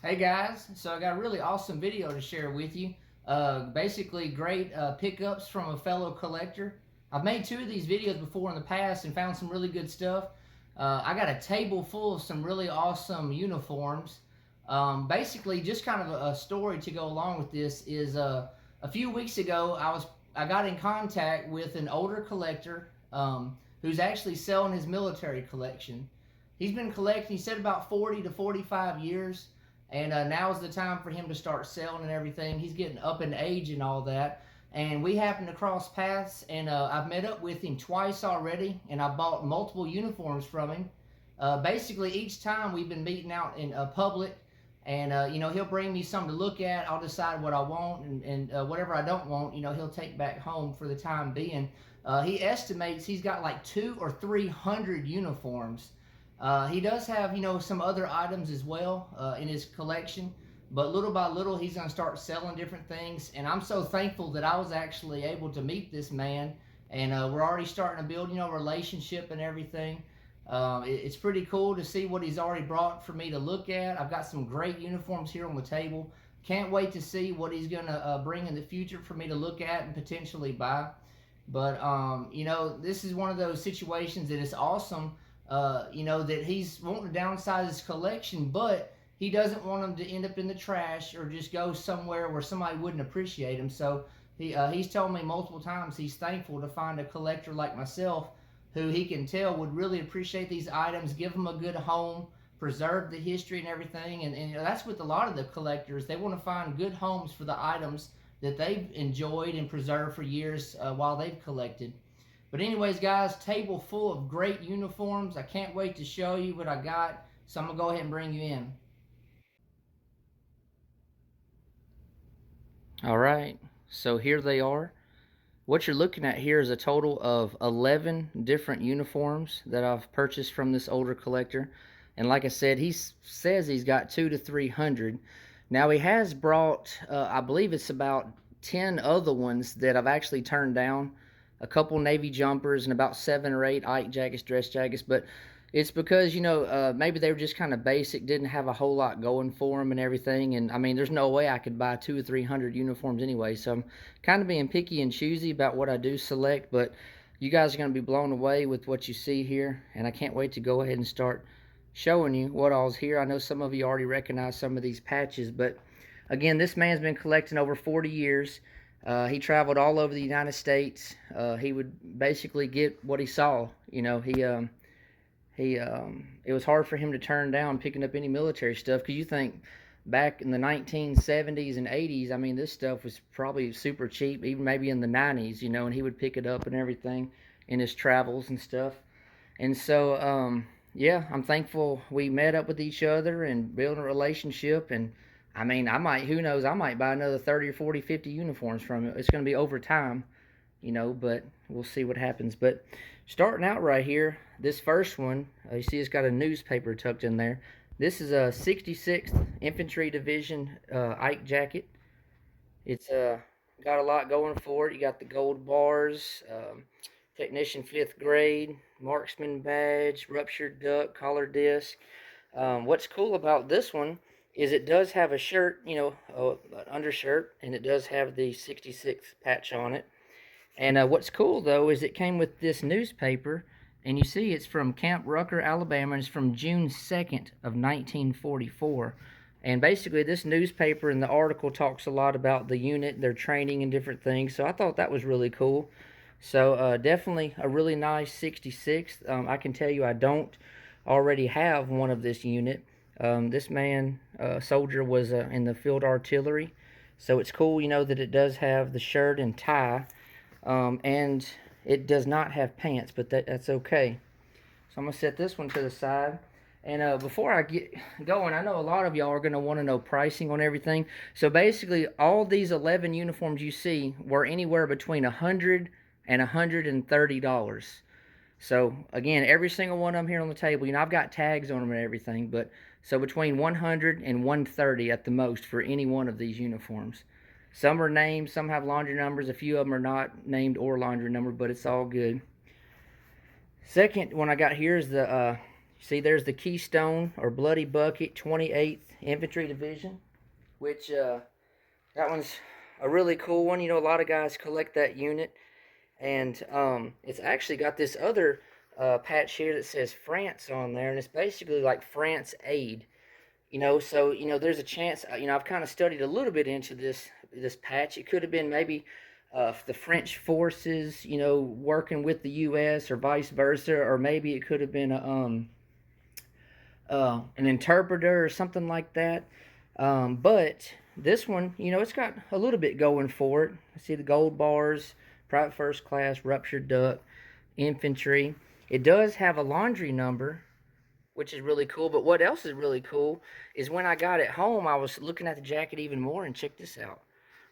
Hey guys, so I got a really awesome video to share with you. Basically, great pickups from a fellow collector. I've made two of these videos before in the past and found some really good stuff. I got a table full of some really awesome uniforms. Basically, just kind of a story to go along with this is a few weeks ago I got in contact with an older collector who's actually selling his military collection. He's been collecting. He said about 40 to 45 years, and now is the time for him to start selling and everything. He's getting up in age and all that. And we happened to cross paths, and I've met up with him twice already, and I bought multiple uniforms from him. Basically, each time we've been meeting out in public, and he'll bring me something to look at. I'll decide what I want, and whatever I don't want, he'll take back home for the time being. He estimates he's got like 200 or 300 uniforms. He does have, some other items as well in his collection, but little by little, he's going to start selling different things. And I'm so thankful that I was actually able to meet this man, and we're already starting to build, a relationship and everything. It's pretty cool to see what he's already brought for me to look at. I've got some great uniforms here on the table. Can't wait to see what he's going to bring in the future for me to look at and potentially buy. But this is one of those situations that is awesome. That he's wanting to downsize his collection, but he doesn't want them to end up in the trash or just go somewhere where somebody wouldn't appreciate him. So he's told me multiple times he's thankful to find a collector like myself who he can tell would really appreciate these items, give them a good home, preserve the history and everything. And that's with a lot of the collectors. They want to find good homes for the items that they've enjoyed and preserved for years while they've collected. But anyways, guys, table full of great uniforms. I can't wait to show you what I got. So I'm gonna go ahead and bring you in. All right. So here they are. What you're looking at here is a total of 11 different uniforms that I've purchased from this older collector. And like I said, he says he's got 200 to 300. Now he has brought, I believe it's about 10 other ones that I've actually turned down. A couple Navy jumpers and about 7 or 8 Ike jackets, dress jackets. But it's because, maybe they were just kind of basic, didn't have a whole lot going for them and everything. And I mean, there's no way I could buy 200 or 300 uniforms anyway. So I'm kind of being picky and choosy about what I do select. But you guys are going to be blown away with what you see here. And I can't wait to go ahead and start showing you what all's here. I know some of you already recognize some of these patches. But again, this man's been collecting over 40 years. He traveled all over the United States. He would basically get what he saw. It was hard for him to turn down picking up any military stuff because you think back in the 1970s and 80s, I mean, this stuff was probably super cheap, even maybe in the 90s, and he would pick it up and everything in his travels and stuff. And so, yeah, I'm thankful we met up with each other and built a relationship. And I mean, who knows, I might buy another 30 or 40, 50 uniforms from it. It's going to be over time, but we'll see what happens. But starting out right here, this first one, you see it's got a newspaper tucked in there. This is a 66th Infantry Division Ike jacket. It's got a lot going for it. You got the gold bars, technician 5th grade, marksman badge, ruptured duck, collar disc. What's cool about this one is it does have a shirt, an undershirt, and it does have the 66th patch on it. And what's cool though is it came with this newspaper, and you see it's from Camp Rucker, Alabama, and it's from June 2nd of 1944. And basically, this newspaper and the article talks a lot about the unit, their training, and different things. So I thought that was really cool. So definitely a really nice 66th. I can tell you I don't already have one of this unit. This man, soldier, was in the field artillery. So it's cool, that it does have the shirt and tie, and it does not have pants, but that's okay. So I'm going to set this one to the side. And before I get going, I know a lot of y'all are going to want to know pricing on everything. So basically, all these 11 uniforms you see were anywhere between $100 and $130. So again, every single one of them here on the table, I've got tags on them and everything, but so between 100 and 130 at the most for any one of these uniforms. Some are named, some have laundry numbers, a few of them are not named or laundry number, but it's all good. Second one I got here is the See, there's the Keystone or Bloody Bucket 28th Infantry Division, which that one's a really cool one. You know, a lot of guys collect that unit, and it's actually got this other patch here that says France on there, and it's basically like France aid. You know, so you know, there's a chance. You know, I've kind of studied a little bit into this patch. It could have been maybe the French forces, you know, working with the U.S. or vice versa, or maybe it could have been an interpreter or something like that. But this one, you know, it's got a little bit going for it. See the gold bars, private first class, ruptured duck, infantry. It does have a laundry number, which is really cool. But what else is really cool is when I got it home, I was looking at the jacket even more, and check this out.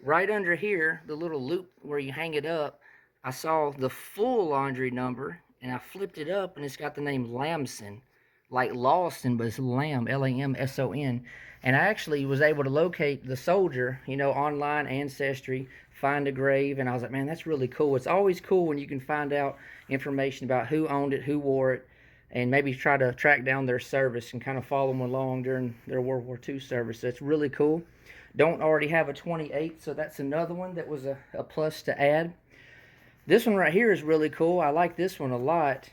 Right under here, the little loop where you hang it up, I saw the full laundry number, and I flipped it up, and it's got the name Lamson, like Lawson, but it's Lamb, Lamson. And I actually was able to locate the soldier, you know, online ancestry, find a grave, and I was like, man, that's really cool. It's always cool when you can find out information about who owned it, who wore it, and maybe try to track down their service and kind of follow them along during their World War II service. So it's really cool. Don't already have a 28, so that's another one that was a plus to add. This one right here is really cool. I like this one a lot.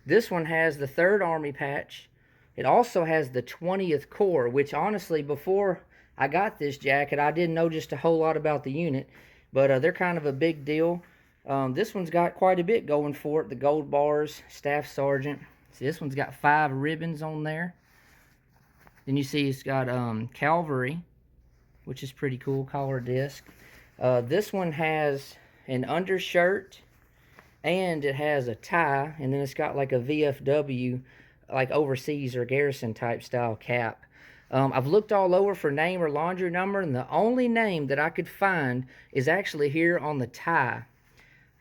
This one has the 3rd Army patch. It also has the 20th Corps, which honestly, before I got this jacket, I didn't know just a whole lot about the unit, but they're kind of a big deal. This one's got quite a bit going for it. The gold bars, staff sergeant. See, this one's got 5 ribbons on there. Then you see it's got cavalry, which is pretty cool, collar disc. This one has an undershirt, and it has a tie, and then it's got like a VFW, like overseas or garrison type style cap. I've looked all over for name or laundry number, and the only name that I could find is actually here on the tie.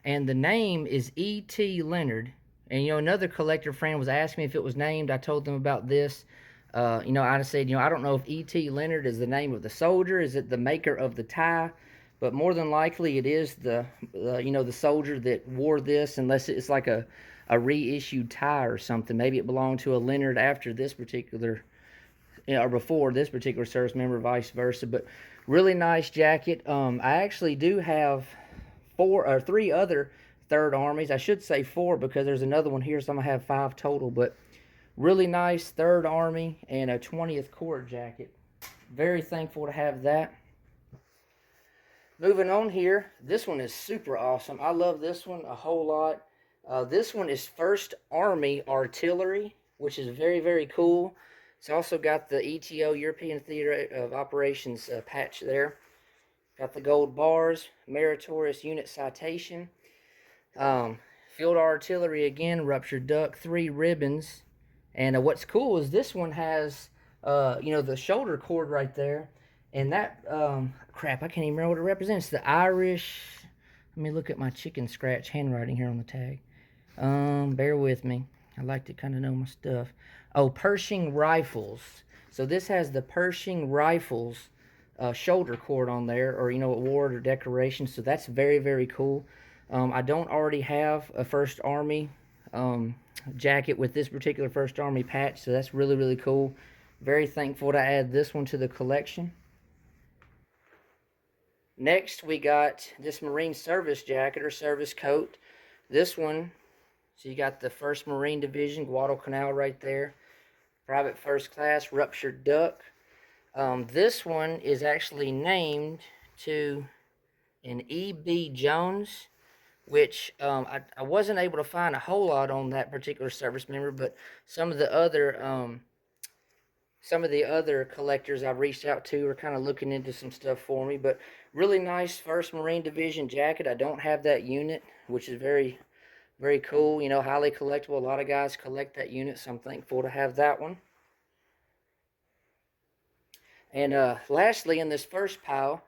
And the name is E.T. Leonard. And, you know, another collector friend was asking me if it was named. I told them about this. You know, I said, you know, I don't know if E.T. Leonard is the name of the soldier. Is it the maker of the tie? But more than likely it is the, you know, the soldier that wore this, unless it's like a reissued tie or something. Maybe it belonged to a Leonard after this particular, you know, or before this particular service member, vice versa. But really nice jacket. I actually do have 3 other 3rd Armies. I should say 4 because there's another one here, so I'm going to have 5 total. But really nice 3rd Army and a 20th Corps jacket. Very thankful to have that. Moving on here, this one is super awesome. I love this one a whole lot. This one is 1st Army Artillery, which is very, very cool. It's also got the ETO, European Theater of Operations patch there. Got the gold bars, meritorious unit citation. Field artillery again, ruptured duck, 3 ribbons. And what's cool is this one has, you know, the shoulder cord right there. And that, crap, I can't even remember what it represents. The Irish, let me look at my chicken scratch handwriting here on the tag. Bear with me. I like to kind of know my stuff. Oh, Pershing rifles. So this has the Pershing rifles shoulder cord on there, or, you know, award or decoration. So that's very, very cool. I don't already have a 1st Army jacket with this particular 1st Army patch, so that's really, really cool. Very thankful to add this one to the collection. Next, we got this Marine service jacket or service coat. This one, so you got the 1st Marine Division, Guadalcanal right there. Private first class, ruptured duck. This one is actually named to an E.B. Jones, which I wasn't able to find a whole lot on that particular service member, but some of the other collectors I've reached out to are kind of looking into some stuff for me. But really nice 1st Marine Division jacket. I don't have that unit, which is very, very cool. You know, highly collectible. A lot of guys collect that unit, so I'm thankful to have that one. And lastly, in this first pile,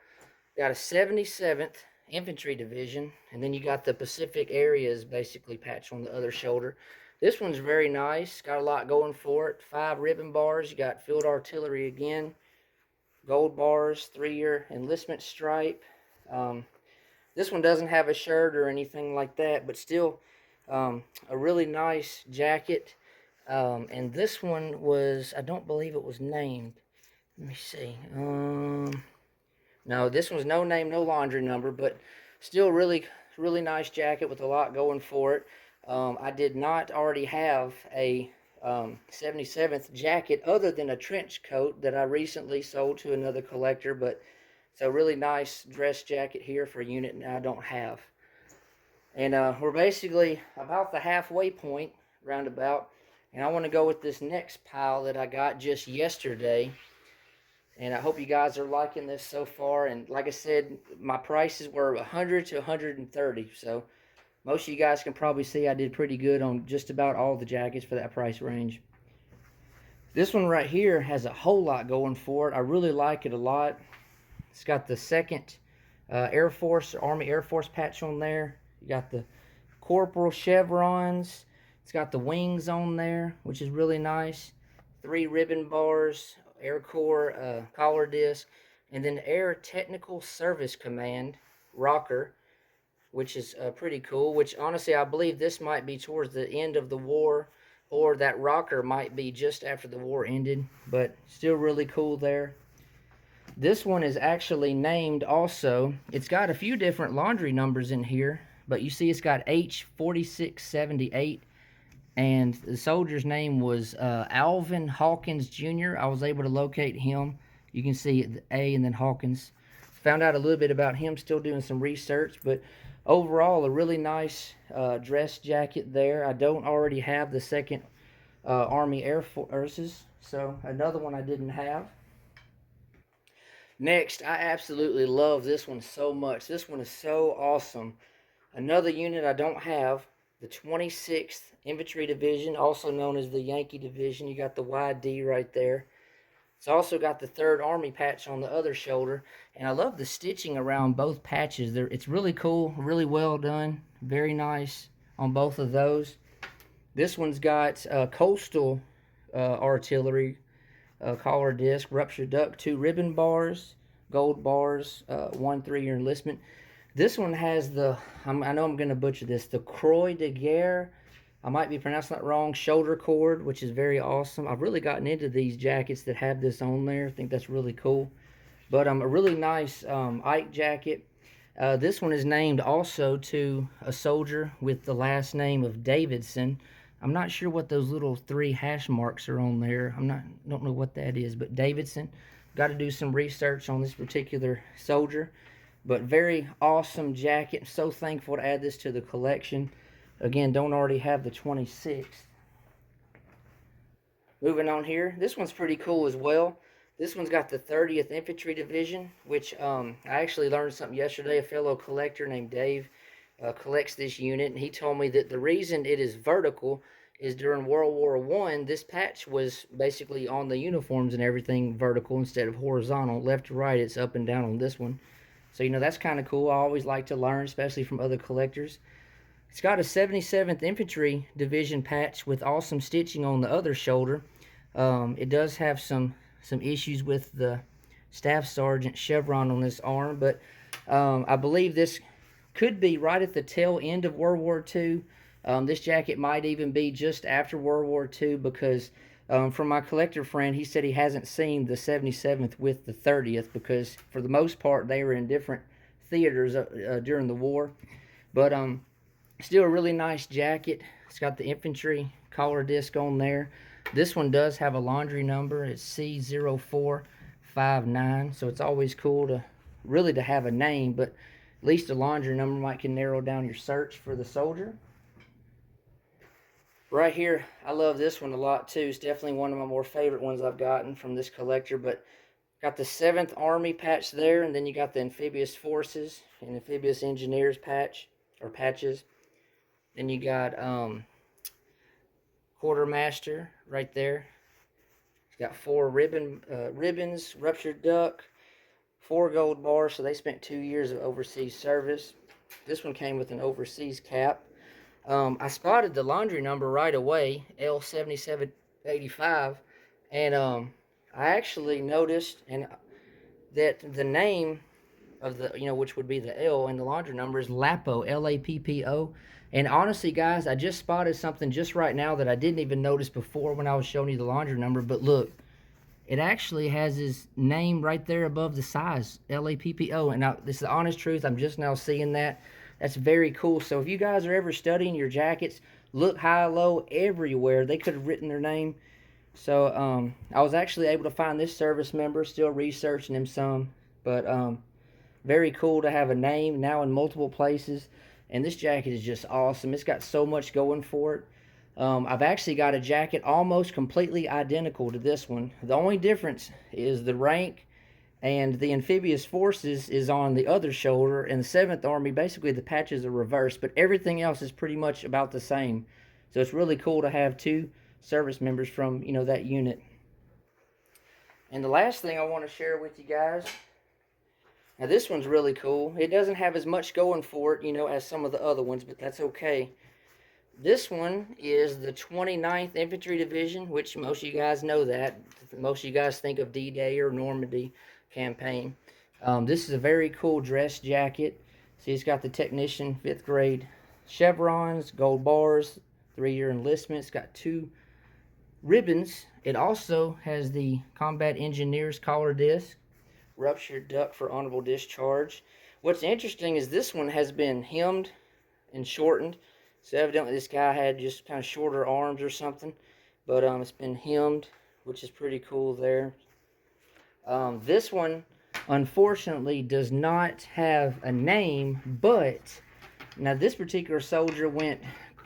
got a 77th Infantry Division, and then you got the Pacific Areas basically patch on the other shoulder. This one's very nice, got a lot going for it. 5 ribbon bars, you got field artillery again, gold bars, 3-year enlistment stripe. This one doesn't have a shirt or anything like that, but still a really nice jacket. And this one was, I don't believe it was named. Let me see. No, this one's no name, no laundry number, but still really nice jacket with a lot going for it. I did not already have a 77th jacket other than a trench coat that I recently sold to another collector, but it's a really nice dress jacket here for a unit I don't have. And we're basically about the halfway point, roundabout. And I want to go with this next pile that I got just yesterday. And I hope you guys are liking this so far. And like I said, my prices were 100 to 130. So most of you guys can probably see I did pretty good on just about all the jackets for that price range. This one right here has a whole lot going for it. I really like it a lot. It's got the second Air Force, Army Air Force patch on there. You got the corporal chevrons. It's got the wings on there, which is really nice. 3 ribbon bars, Air Corps collar disc, and then Air Technical Service Command rocker, which is pretty cool. Which honestly, I believe this might be towards the end of the war, or that rocker might be just after the war ended, but still really cool there. This one is actually named also. It's got a few different laundry numbers in here, but you see it's got H4678, and the soldier's name was Alvin Hawkins Jr. I was able to locate him. You can see the A and then Hawkins. Found out a little bit about him, still doing some research, but overall a really nice dress jacket there. I don't already have the second Army Air Forces, so another one I didn't have. Next, I absolutely love this one so much. This one is so awesome. Another unit I don't have, the 26th Infantry Division, also known as the Yankee Division. You got the YD right there. It's also got the 3rd Army patch on the other shoulder. And I love the stitching around both patches. It's really cool, really well done. Very nice on both of those. This one's got coastal artillery collar disc, ruptured duck, 2 ribbon bars, gold bars, 1 3-year enlistment. This one has the, I know I'm going to butcher this, the Croix de Guerre. I might be pronouncing that wrong. Shoulder cord, which is very awesome. I've really gotten into these jackets that have this on there. I think that's really cool. But a really nice Ike jacket. This one is named also to a soldier with the last name of Davidson. I'm not sure what those little 3 hash marks are on there. Don't know what that is, but Davidson. Got to do some research on this particular soldier. But very awesome jacket. So thankful to add this to the collection. Again, don't already have the 26th. Moving on here. This one's pretty cool as well. This one's got the 30th Infantry Division, which I actually learned something yesterday. A fellow collector named Dave collects this unit, and he told me that the reason it is vertical is during World War I, this patch was basically on the uniforms and everything vertical instead of horizontal. Left to right, it's up and down on this one. So, that's kind of cool. I always like to learn, especially from other collectors. It's got a 77th Infantry Division patch with awesome stitching on the other shoulder. It does have some issues with the Staff Sergeant chevron on this arm, but I believe this could be right at the tail end of World War II. This jacket might even be just after World War II because from my collector friend, he said he hasn't seen the 77th with the 30th because for the most part they were in different theaters during the war. But still a really nice jacket. It's got the infantry collar disc on there. This one does have a laundry number. It's C0459, so it's always cool to have a name, but at least a laundry number might can narrow down your search for the soldier. Right here, I love this one a lot too. It's definitely one of my more favorite ones I've gotten from this collector, but got the 7th Army patch there, and then you got the Amphibious Forces and Amphibious Engineers patch, or patches. Then you got Quartermaster right there. It's got 4 ribbons, ruptured duck, 4 gold bars, so they spent 2 years of overseas service. This one came with an overseas cap. I spotted the laundry number right away, L7785, and I actually noticed that the name of the, which would be the L, and the laundry number is LAPPO, L-A-P-P-O. And honestly, guys, I just spotted something just right now that I didn't even notice before when I was showing you the laundry number. But look, it actually has his name right there above the size, LAPPO. And now, this is the honest truth, I'm just now seeing that. That's very cool. So if you guys are ever studying your jackets, look high, low, everywhere. They could have written their name. So I was actually able to find this service member, still researching him some. But very cool to have a name now in multiple places. And this jacket is just awesome. It's got so much going for it. I've actually got a jacket almost completely identical to this one. The only difference is the rank, and the amphibious forces is on the other shoulder, and the 7th Army, basically the patches are reversed, but everything else is pretty much about the same. So it's really cool to have two service members from, that unit. And the last thing I want to share with you guys, now this one's really cool. It doesn't have as much going for it, as some of the other ones, but that's okay. This one is the 29th Infantry Division, which most of you guys know that. Most of you guys think of D-Day or Normandy campaign. This is a very cool dress jacket. See, it's got the technician 5th grade chevrons, gold bars, 3-year enlistment. It's got 2 ribbons. It also has the combat engineer's collar disc, ruptured duct for honorable discharge. What's interesting is this one has been hemmed and shortened. So evidently this guy had just kind of shorter arms or something. But it's been hemmed, which is pretty cool there. This one, unfortunately, does not have a name, but now this particular soldier went,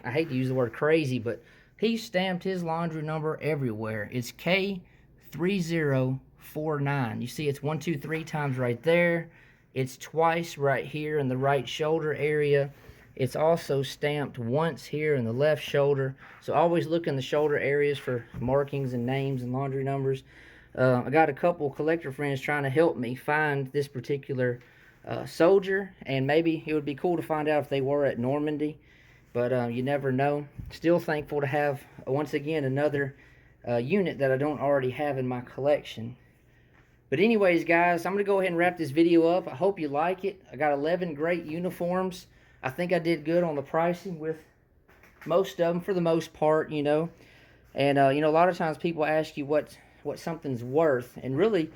I hate to use the word crazy, but he stamped his laundry number everywhere. It's K3049. You see it's 1, 2, 3 times right there. It's twice right here in the right shoulder area. It's also stamped once here in the left shoulder. So always look in the shoulder areas for markings and names and laundry numbers. I got a couple collector friends trying to help me find this particular soldier, and maybe it would be cool to find out if they were at Normandy, but you never know. Still thankful to have, once again, another unit that I don't already have in my collection. But anyways, guys, I'm going to go ahead and wrap this video up. I hope you like it. I got 11 great uniforms. I think I did good on the pricing with most of them for the most part, And, a lot of times people ask you what something's worth, and really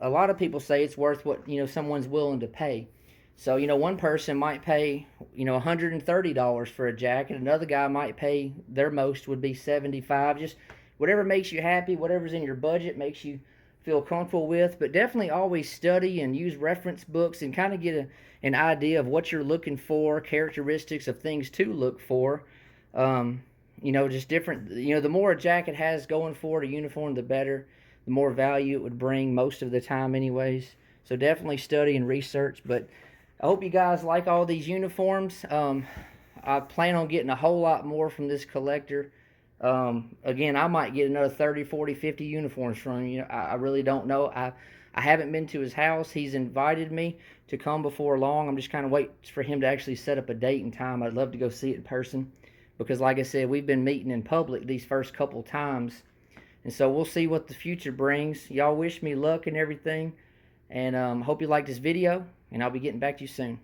a lot of people say it's worth what someone's willing to pay. So one person might pay $130 for a jacket, another guy might pay, their most would be $75. Just whatever makes you happy, whatever's in your budget, makes you feel comfortable with. But definitely always study and use reference books and kind of get an idea of what you're looking for, characteristics of things to look for. Just different, the more a jacket has going for it, a uniform, the better, the more value it would bring most of the time anyways. So definitely study and research. But I hope you guys like all these uniforms. I plan on getting a whole lot more from this collector. Again, I might get another 30, 40, 50 uniforms from him. I really don't know. I haven't been to his house. He's invited me to come before long. I'm just kind of waiting for him to actually set up a date and time. I'd love to go see it in person. Because like I said, we've been meeting in public these first couple times. And so we'll see what the future brings. Y'all wish me luck and everything. And hope you like this video. And I'll be getting back to you soon.